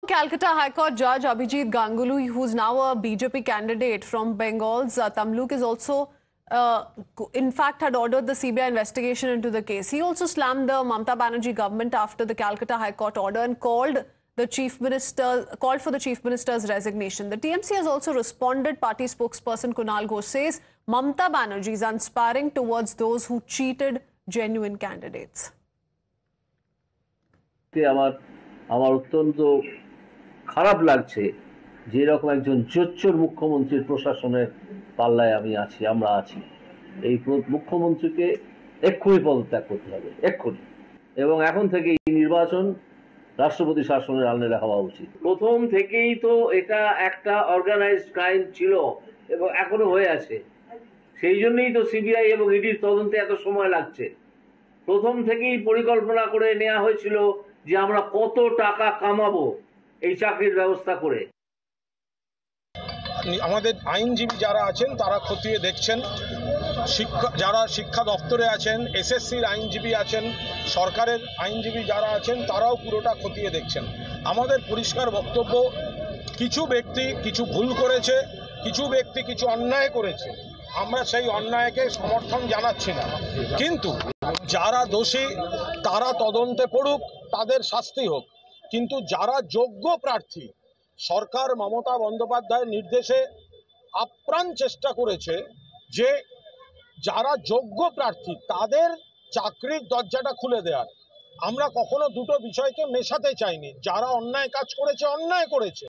Calcutta High Court Judge Abhijit Ganguly, who's now a BJP candidate from Bengal's Tamluk, is also, in fact, had ordered the CBI investigation into the case. He also slammed the Mamata Banerjee government after the Calcutta High Court order and called for the Chief Minister's resignation. The TMC has also responded. Party spokesperson Kunal Ghosh says Mamata Banerjee is unsparing towards those who cheated genuine candidates. আমার অত্যন্ত খারাপ লাগছে যে এরকম একজন জোচ্চোর মুখ্যমন্ত্রীর প্রশাসনের পাল্লায় আমরা আছি। এই মুখ্যমন্ত্রীকে এক্ষুনি পদত্যাগ করতে হবে, এক্ষুনি, এবং এখন থেকে এই নির্বাচন রাষ্ট্রপতি শাসনের আন্ডারে হওয়া উচিত। প্রথম থেকেই তো এটা একটা অর্গানাইজড ক্রাইম ছিল এবং এখনো হয়ে আছে। সেই জন্যই তো সিবিআই এবং ইডির তদন্তে এত সময় লাগছে। প্রথম থেকেই পরিকল্পনা করে নেওয়া হয়েছিল যে আমরা কত টাকা কামাবো এই চাকরির ব্যবস্থা করে। আমাদের আইনজীবী যারা আছেন তারা খতিয়ে দেখছেন, যারা শিক্ষা দপ্তরে আছেন, এসএসসির আইনজীবী আছেন, সরকারের আইনজীবী যারা আছেন তারাও পুরোটা খতিয়ে দেখছেন। আমাদের পরিষ্কার বক্তব্য, কিছু ব্যক্তি কিছু ভুল করেছে, কিছু ব্যক্তি কিছু অন্যায় করেছে, আমরা সেই অন্যায়কে সমর্থন জানাচ্ছি না, কিন্তু যারা দোষী তারা তদন্তে পড়ুক, তাদের শাস্তি হোক। কিন্তু যারা যোগ্য প্রার্থী, সরকার মমতা বন্দ্যোপাধ্যায়ের নির্দেশে আপ্রাণ চেষ্টা করেছে যে যারা যোগ্য প্রার্থী তাদের চাকরির দরজাটা খুলে দেওয়ার। আমরা কখনো দুটো বিষয়কে মেশাতে চাইনি। যারা অন্যায় কাজ করেছে অন্যায় করেছে।